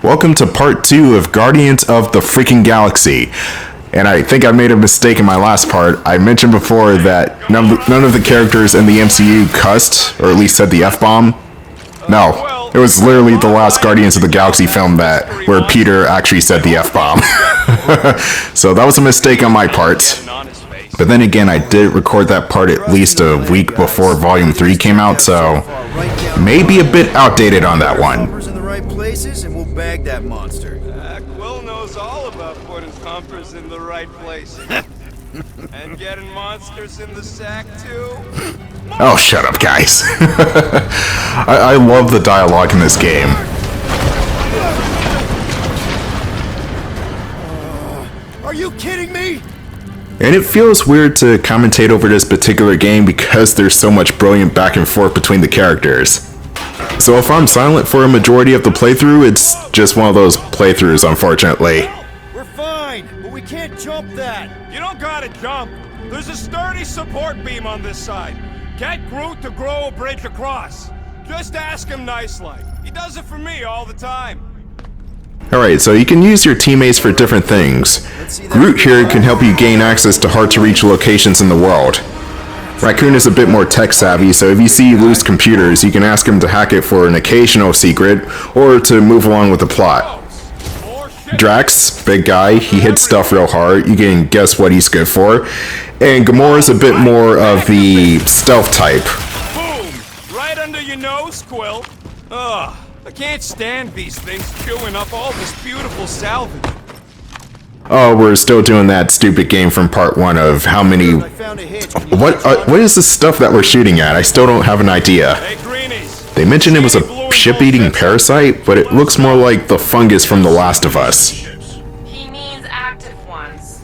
Welcome to part 2 of Guardians of the freaking Galaxy. And I think I made a mistake in my last part. I mentioned before that none of the characters in the MCU cussed, or at least said the F-bomb. No, it was literally the last Guardians of the Galaxy film where Peter actually said the F-bomb. So that was a mistake on my part. But then again, I did record that part at least a week before Volume 3 came out, so maybe a bit outdated on that one. In the right places, and we'll bag that monster. Quill knows all about putting pumpers in the right place. And getting monsters in the sack, too. Oh, shut up, guys. I love the dialogue in this game. Are you kidding me? And it feels weird to commentate over this particular game because there's so much brilliant back and forth between the characters. So if I'm silent for a majority of the playthrough, it's just one of those playthroughs, unfortunately. We're fine, but we can't jump that. You don't gotta jump. There's a sturdy support beam on this side. Get Groot to grow a bridge across. Just ask him nice-like. He does it for me all the time. Alright, so you can use your teammates for different things. Groot here can help you gain access to hard-to-reach locations in the world. Raccoon is a bit more tech-savvy, so if you see loose computers, you can ask him to hack it for an occasional secret, or to move along with the plot. Drax, big guy, he hits stuff real hard, you can guess what he's good for. And Gamora's a bit more of the stealth type. Boom! Right under your nose, Quill. Ugh. I can't stand these things chewing up all this beautiful salvage. Oh, we're still doing that stupid game from part 1 of how many... What is the stuff that we're shooting at? I still don't have an idea. Hey, Greenies. They mentioned it was a ship-eating parasite, but it looks more like the fungus from The Last of Us. He means active ones.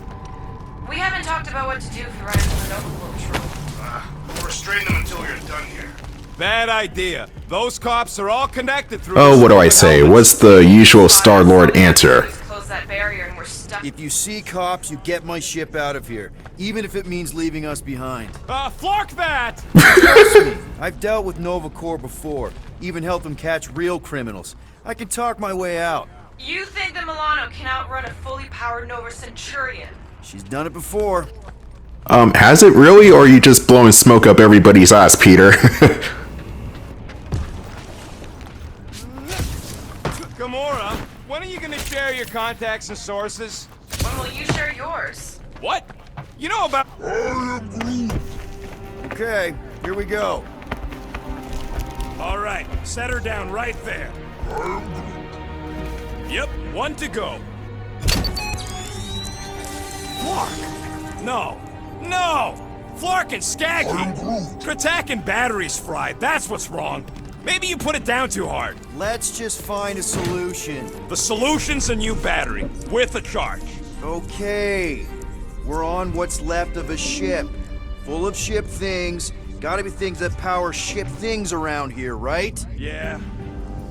We haven't talked about what to do if we run into the Nova patrol. We'll restrain them until you're done here. Bad idea. Those cops are all connected through. Oh, what do I say? What's the usual Star-Lord answer? Close that barrier and we're stuck. If you see cops, you get my ship out of here, even if it means leaving us behind. Flark that! Trust me, I've dealt with Nova Corps before, even helped them catch real criminals. I can talk my way out. You think the Milano can outrun a fully powered Nova Centurion? She's done it before. Has it really, or are you just blowing smoke up everybody's ass, Peter? Gamora, when are you gonna share your contacts and sources? When will you share yours? What? You know about... Okay, here we go. All right, set her down right there. Yep, one to go. Flark! No! No! Flark and Skaggy! Kratak and batteries fried, that's what's wrong. Maybe you put it down too hard. Let's just find a solution. The solution's a new battery, with a charge. Okay, we're on what's left of a ship. Full of ship things. Gotta be things that power ship things around here, right? Yeah.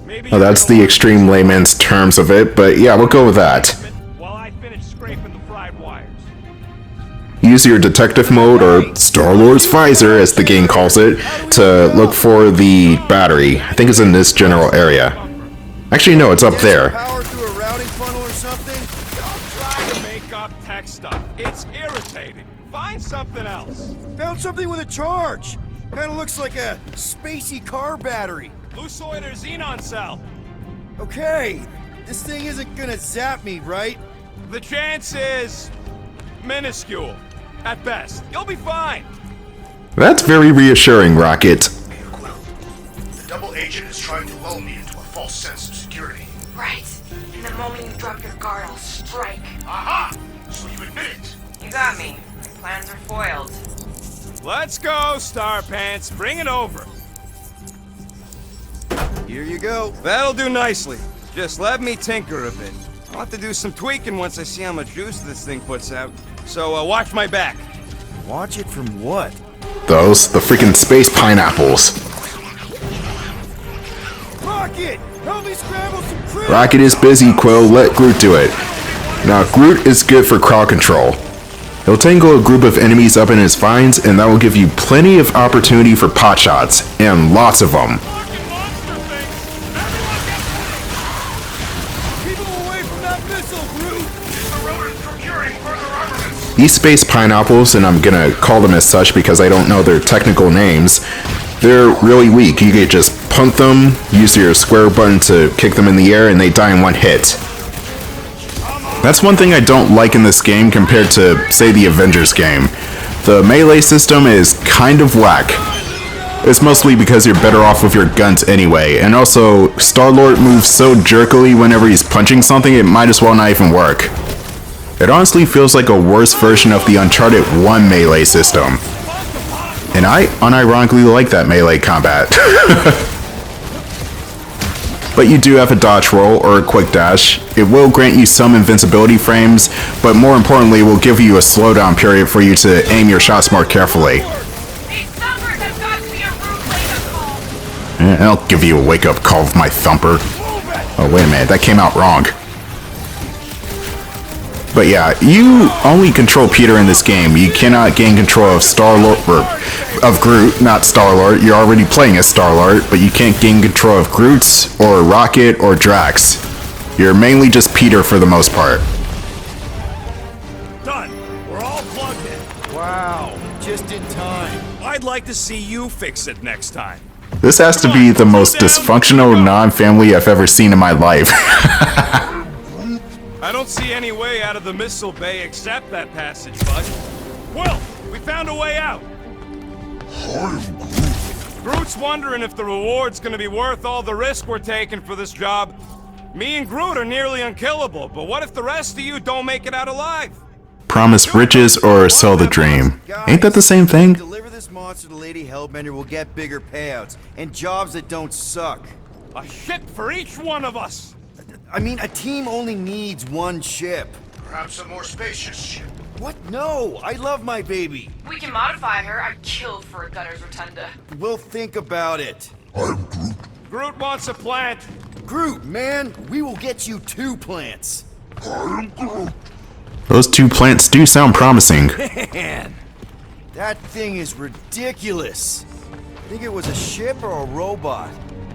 Maybe Well, that's the extreme layman's terms of it, but yeah, we'll go with that. while I finish scraping the fried wires. Use your detective mode, or Star-Lord's visor, as the game calls it, to look for the battery. I think it's in this general area. Actually, no, it's up there. Power through a routing funnel or something? Don't try to make up tech stuff. It's irritating. Find something else. Found something with a charge. Kinda looks like a spacey car battery. Lucioid or xenon cell. Okay, this thing isn't gonna zap me, right? The chance is minuscule. At best. You'll be fine. That's very reassuring, Rocket. Quill, the double agent is trying to lull me into a false sense of security. Right. And the moment you drop your guard, I'll strike. Aha! So you admit it. You got me. My plans are foiled. Let's go, Star Pants. Bring it over. Here you go. That'll do nicely. Just let me tinker a bit. I'll have to do some tweaking once I see how much juice this thing puts out. So, watch my back. Watch it from what? The freaking space pineapples. Rocket! Help me scramble some crew! Rocket is busy, Quill, let Groot do it. Now, Groot is good for crowd control. He'll tangle a group of enemies up in his vines, and that will give you plenty of opportunity for pot shots, and lots of them. Keep him away from that missile, Groot! Is the rodent procuring further armaments? These space pineapples, and I'm gonna call them as such because I don't know their technical names, they're really weak. You could just punt them, use your square button to kick them in the air, and they die in one hit. That's one thing I don't like in this game compared to, say, the Avengers game. The melee system is kind of whack. It's mostly because you're better off with your guns anyway, and also, Star-Lord moves so jerkily whenever he's punching something, it might as well not even work. It honestly feels like a worse version of the Uncharted 1 melee system. And I unironically like that melee combat. But you do have a dodge roll or a quick dash. It will grant you some invincibility frames, but more importantly, it will give you a slowdown period for you to aim your shots more carefully. These thumpers have got to be a rude wake-up call. I'll give you a wake-up call with my thumper. Oh, wait a minute, that came out wrong. But yeah, you only control Peter in this game. You cannot gain control of Star-Lord, or of Groot, not Star-Lord. You're already playing as Star-Lord, but you can't gain control of Groot, or Rocket, or Drax. You're mainly just Peter for the most part. Done. We're all plugged in. Wow, just in time. I'd like to see you fix it next time. This has to be the most dysfunctional non-family I've ever seen in my life. I don't see any way out of the missile bay except that passage, bud. Quill, we found a way out. Groot's wondering if the reward's gonna be worth all the risk we're taking for this job. Me and Groot are nearly unkillable, but what if the rest of you don't make it out alive? Promise riches or sell the dream. Ain't that the same thing? Deliver this monster to Lady Hellbender, we'll get bigger payouts and jobs that don't suck. A ship for each one of us. I mean, a team only needs one ship. Perhaps a more spacious ship. What? No, I love my baby. We can modify her. I'd kill for a gunner's rotunda. We'll think about it. Groot wants a plant. Groot, man, we will get you 2 plants. Those 2 plants do sound promising. Man, that thing is ridiculous. Think it was a ship or a robot?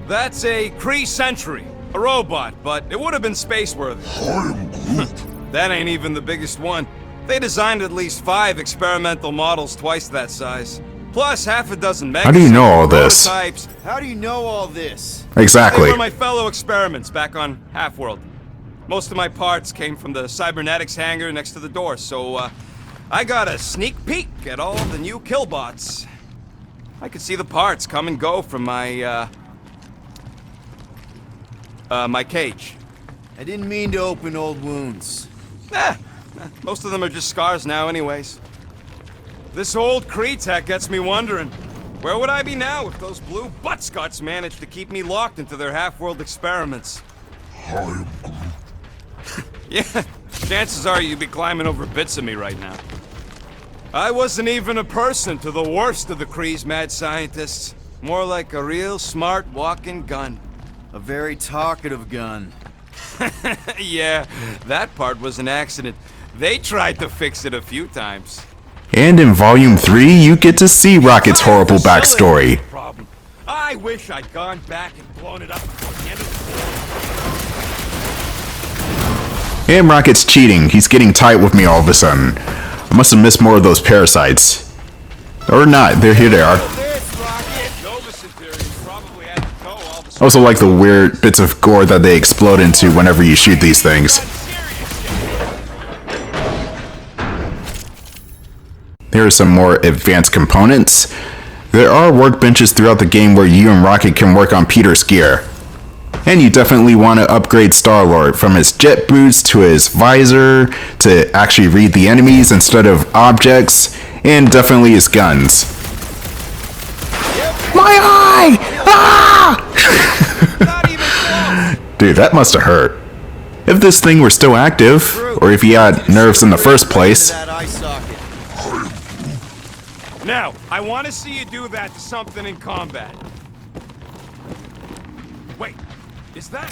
That's a Kree Sentry. A robot, but it would have been space-worthy. That ain't even the biggest one. They designed at least 5 experimental models twice that size. Plus half a dozen mega. How do you know all this? Prototypes. How do you know all this? Exactly. They were my fellow experiments back on Half-World. Most of my parts came from the cybernetics hangar next to the door, so I got a sneak peek at all the new killbots. I could see the parts come and go from my my cage. I didn't mean to open old wounds. Most of them are just scars now anyways. This old Kree tech gets me wondering, where would I be now if those blue buttscots managed to keep me locked into their half-world experiments? Yeah, chances are you'd be climbing over bits of me right now. I wasn't even a person to the worst of the Kree's mad scientists. More like a real smart walking gun. A very talkative gun. Yeah, that part was an accident. They tried to fix it a few times. And in Volume 3, you get to see Rocket's horrible backstory. Problem. I wish I'd gone back and blown it up before the end of the And Rocket's cheating. He's getting tight with me all of a sudden. I must have missed more of those parasites. Or not, they're here they are. I also like the weird bits of gore that they explode into whenever you shoot these things. Here are some more advanced components. There are workbenches throughout the game where you and Rocket can work on Peter's gear. And you definitely want to upgrade Star-Lord, from his jet boots to his visor, to actually read the enemies instead of objects, and definitely his guns. My eye! Ah! Dude, that must have hurt. If this thing were still active, or if he had nerves in the first place. Now, I want to see you do that to something in combat. Wait, is that...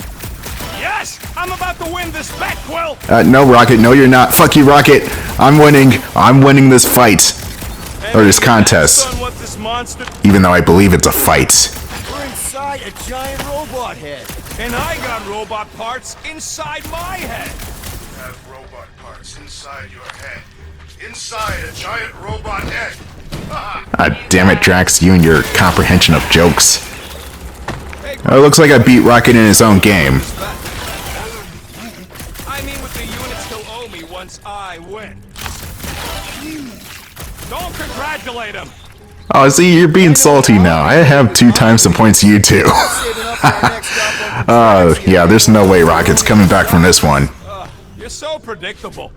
Yes! I'm about to win this bet, Quill! No, Rocket, no you're not. Fuck you, Rocket. I'm winning. I'm winning this fight. Or this contest. What this monster... Even though I believe it's a fight. We're inside a giant robot head. And I got robot parts inside my head. You have robot parts inside your head. Inside a giant robot head. Ah, damn it, Drax, you and your comprehension of jokes. It looks like I beat Rocket in his own game. I mean, with the units he'll owe me once I win. Don't congratulate him. Oh, see, you're being salty now. I have 2 times the points you do. Yeah, there's no way Rocket's coming back from this one. You're so predictable.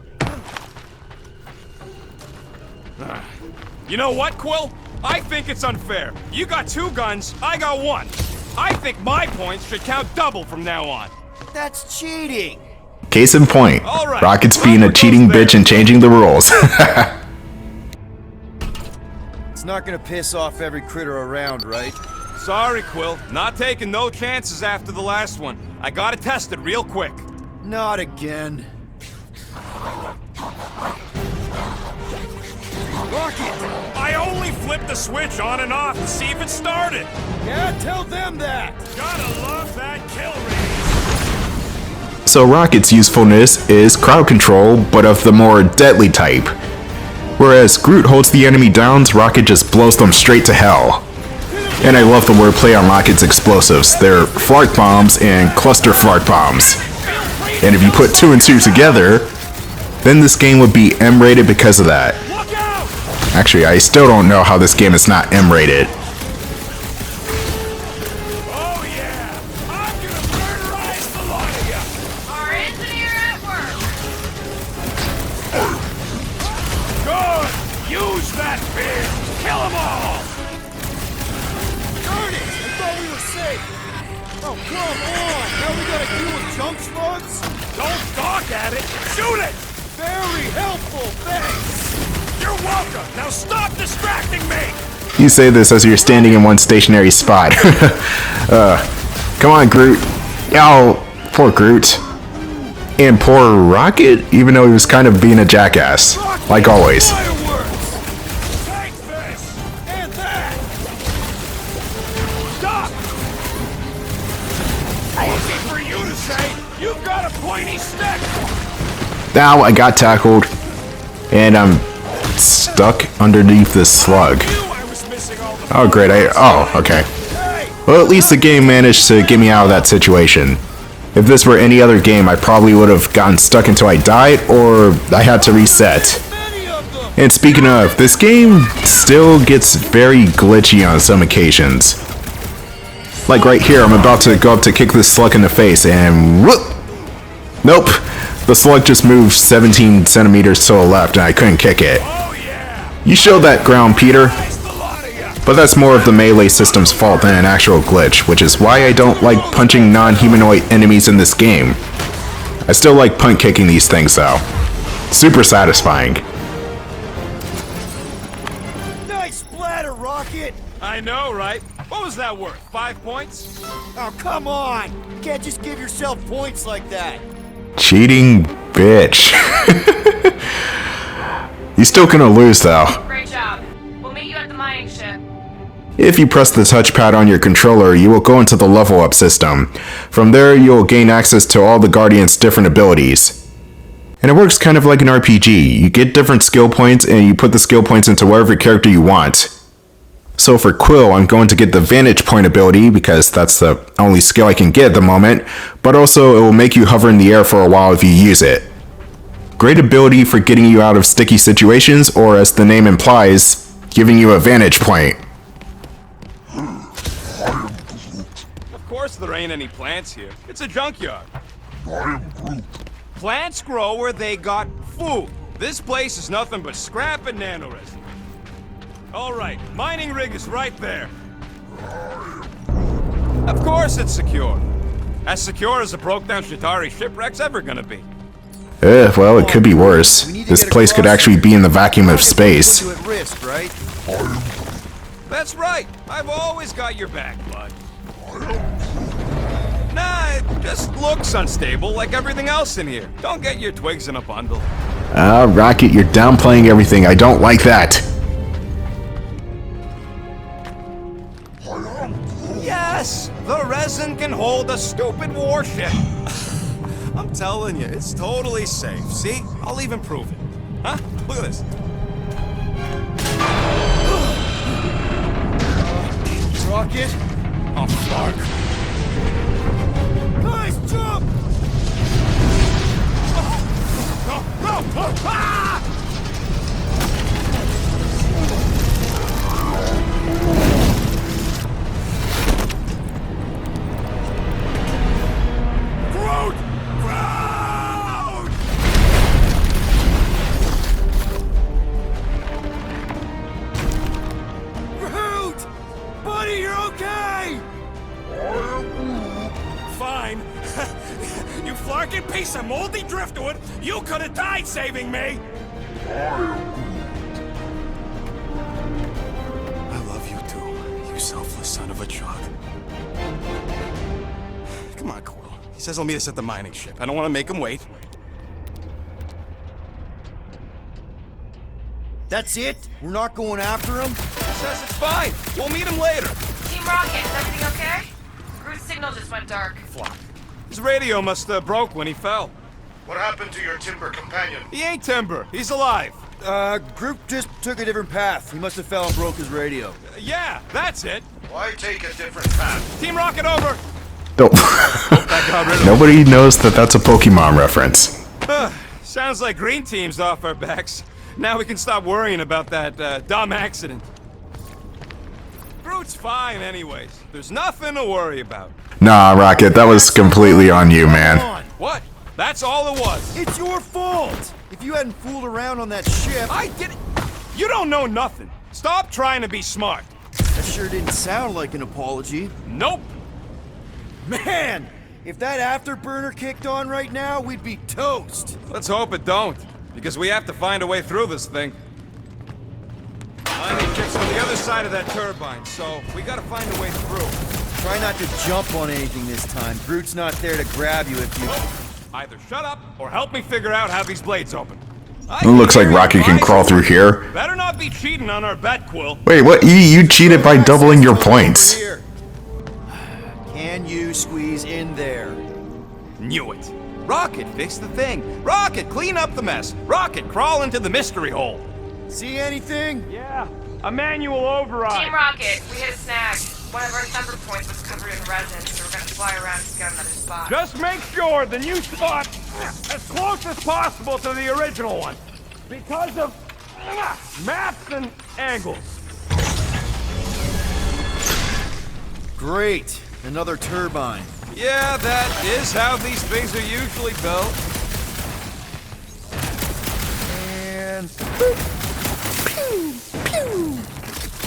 You know what, Quill? I think it's unfair. You got 2 guns, I got 1. I think my points should count double from now on. That's cheating. Case in point, All right, Rocket's being a Robert cheating goes there. bitch and changing the rules. It's not gonna piss off every critter around, right? Sorry, Quill. Not taking no chances after the last one. I gotta test it real quick. Not again. Rocket! I only flipped the switch on and off to see if it started. Yeah, tell them that. Gotta love that kill rate. So Rocket's usefulness is crowd control, but of the more deadly type. Whereas Groot holds the enemy down, Rocket just blows them straight to hell. And I love the wordplay on Rocket's explosives. They're flark bombs and cluster flark bombs. And if you put 2 and 2 together, then this game would be M-rated because of that. Look out! Actually, I still don't know how this game is not M-rated. Oh yeah! I'm gonna murderize the lot of you! Our engineer at work. Good! Use that beam! Kill them all! Darn it! I thought we were safe. Oh, come on! Now we gotta deal with jump slugs? Don't gawk at it! Shoot it! Very helpful, thanks! You're welcome! Now stop distracting me! You say this as you're standing in one stationary spot. Come on, Groot. Oh, poor Groot. And poor Rocket, even though he was kind of being a jackass. Like always. Fireworks! Take this! And that! Stop! Easy for you to say! You've got a pointy stick! Now I got tackled. And I'm stuck underneath this slug. Knew I was missing all the Oh, great. Oh, okay. Well, at least the game managed to get me out of that situation. If this were any other game, I probably would have gotten stuck until I died, or I had to reset. Many of them! And speaking of, this game still gets very glitchy on some occasions. Like right here, I'm about to go up to kick this slug in the face, and whoop! Nope. The slug just moved 17 centimeters to the left, and I couldn't kick it. Oh yeah! You showed that ground, Peter. Nice the lot of you! But that's more of the melee system's fault than an actual glitch, which is why I don't like punching non-humanoid enemies in this game. I still like punt kicking these things though. Super satisfying. Nice splatter, Rocket! I know, right? What was that worth? 5 points? Oh, come on! You can't just give yourself points like that. Cheating bitch. You're still gonna lose though. Great job. We'll meet you at the mining ship. If you press the touchpad on your controller, you will go into the level up system. From there, you will gain access to all the Guardians' different abilities. And it works kind of like an RPG. You get different skill points and you put the skill points into whatever character you want. So for Quill, I'm going to get the Vantage Point ability because that's the only skill I can get at the moment, but also it will make you hover in the air for a while if you use it. Great ability for getting you out of sticky situations, or as the name implies, giving you a vantage point. Of course there ain't any plants here. It's a junkyard. Plants grow where they got food. This place is nothing but scrap and nanoresin. All right, mining rig is right there. Of course it's secure. As secure as a broke-down Shatari shipwreck's ever gonna be. Well, it could be worse. This place could actually be in the vacuum of space. Put you at risk, right? That's right. I've always got your back, bud. Nah, it just looks unstable like everything else in here. Don't get your twigs in a bundle. Rocket, you're downplaying everything. I don't like that. Yes! The resin can hold a stupid warship. I'm telling you, it's totally safe. See? I'll even prove it. Huh? Look at this. Rocket? Oh, fuck. Guys, jump! No! Ah! Groot! Groot! Groot! Buddy, you're okay! Fine. You flarkin' piece of moldy driftwood! You could have died saving me! I love you too, you selfless son of a truck. Come on, Quill. He says he'll meet us at the mining ship. I don't want to make him wait. That's it? We're not going after him? He says it's fine. We'll meet him later. Team Rocket, is everything okay? Groot's signal just went dark. Flop. His radio must have broke when he fell. What happened to your timber companion? He ain't Timber. He's alive. Groot just took a different path. He must have fell and broke his radio. Yeah, that's it. Why take a different path? Team Rocket over. No. That got rid of him. Nobody knows that that's a Pokemon reference. Sounds like Green Team's off our backs. Now we can stop worrying about that dumb accident. Groot's fine anyways. There's nothing to worry about. Nah, Rocket, that was completely on you, man. Come on! What? That's all it was. It's your fault! If you hadn't fooled around on that ship... I didn't... You don't know nothing. Stop trying to be smart. That sure didn't sound like an apology. Nope. Man! If that afterburner kicked on right now, we'd be toast! Let's hope it don't. Because we have to find a way through this thing. Mining ship's on the other side of that turbine, so we gotta find a way through. Try not to jump on anything this time. Groot's not there to grab you if you... Either shut up or help me figure out how these blades open. It looks like Rocket can crawl through here. Better not be cheating on our bet, Quill. Wait, what? You cheated by doubling your points. Here. Can you squeeze in there? Knew it. Rocket, fix the thing. Rocket, clean up the mess. Rocket, crawl into the mystery hole. See anything? Yeah, a manual override. Team Rocket, we hit a snag. One of our thunder points was covered in resin, so we're gonna fly around to get another spot. Just make sure the new spot as close as possible to the original one. Because of maps and angles. Great. Another turbine. Yeah, that is how these things are usually built. And...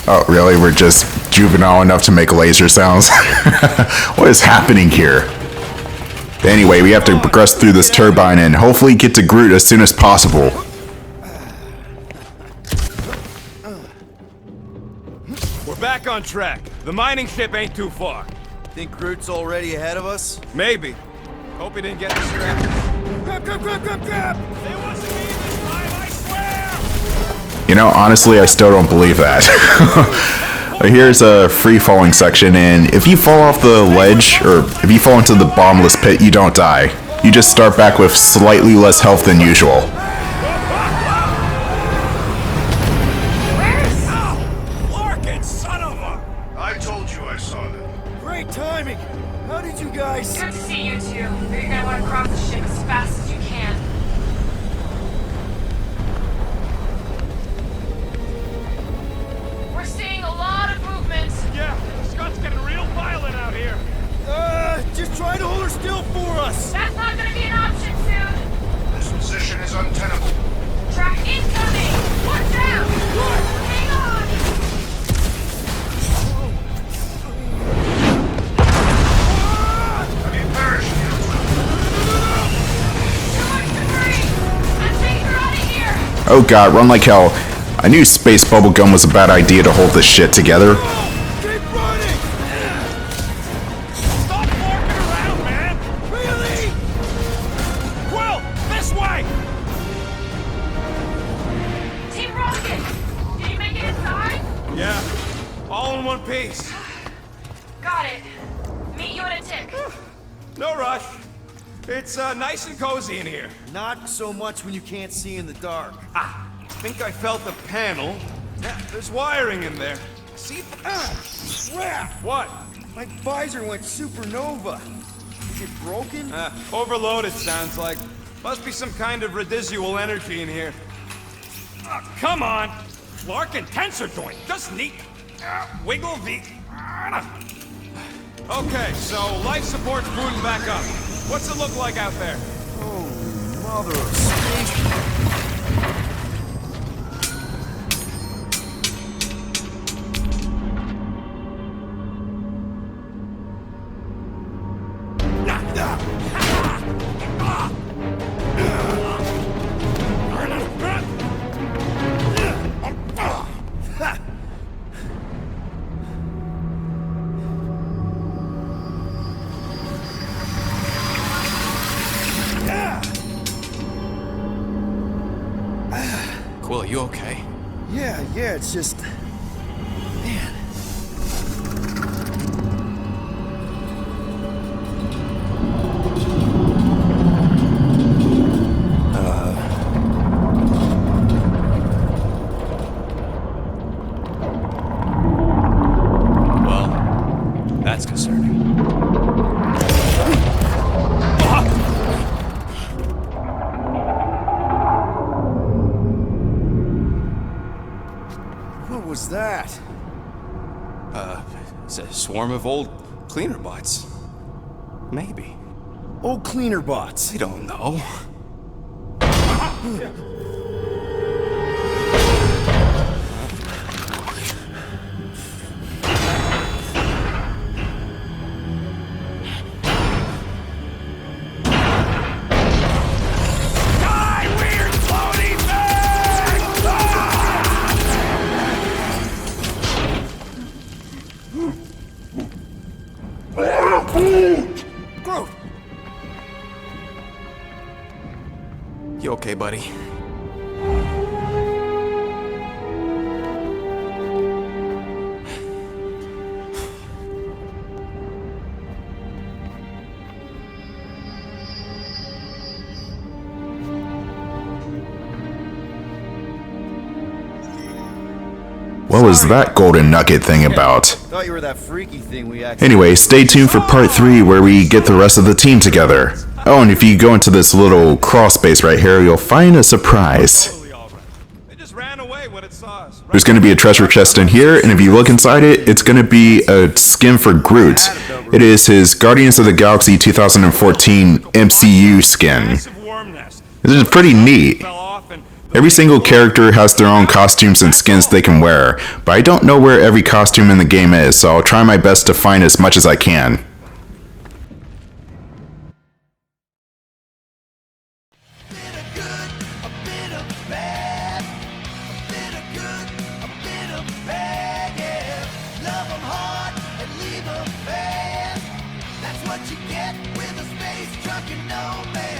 Oh, really? We're just juvenile enough to make laser sounds? What is happening here? Anyway, we have to progress through this turbine and hopefully get to Groot as soon as possible. We're back on track. The mining ship ain't too far. Think Groot's already ahead of us? Maybe. Hope he didn't get distracted. Grab, grab, grab, grab, grab! It wasn't me this time, I swear! You know, honestly, I still don't believe that. Here's a free-falling section, and if you fall off the ledge, or if you fall into the bottomless pit, you don't die. You just start back with slightly less health than usual. Where's... Larkin, son of a... I told you I saw them. Great timing! How did you guys... Good to see you two. You're gonna want to cross the ship as fast as you can. We're seeing a lot of movement. Yeah, Scott's getting real violent out here. just try to hold her still for us! That's not gonna be an option soon. This position is untenable. Track incoming. Watch out. Hang on. Have you perished, you? Too much debris. Let's take her out of here. Oh god, run like hell. I knew space bubblegum was a bad idea to hold this shit together. Keep running! Stop walking around, man! Really? Quill, this way! Team Rocket. Did you make it inside? Yeah, all in one piece. Got it. It's nice and cozy in here. Not so much when you can't see in the dark. I think I felt the panel. Yeah, there's wiring in there. See? Crap! What? My visor went supernova. Is it broken? Overloaded, sounds like. Must be some kind of residual energy in here. Oh, come on! Larkin tensor joint, just neat. Wiggle the... Okay, so life support's booting back up. What's it look like out there? Oh, mother of space. Quill, you okay? Yeah, it's just... Man. Well, that's concerning. What was that? It's a swarm of old cleaner bots. Maybe. Old cleaner bots. I don't know. Groot! You okay, buddy? What was that golden nugget thing about? Thought you were that freaky thing we actually... Anyway, stay tuned for part 3 where we get the rest of the team together. Oh, and if you go into this little crawl space right here, you'll find a surprise. Totally all right. They just ran away when it saw us. There's going to be a treasure chest in here, and if you look inside it, it's going to be a skin for Groot. It is his Guardians of the Galaxy 2014 MCU skin. Massive worm nest. This is pretty neat. Fell off and Every single character has their own costumes and skins they can wear, but I don't know where every costume in the game is, so I'll try my best to find as much as I can. That's what you get with a space truck and Nomads.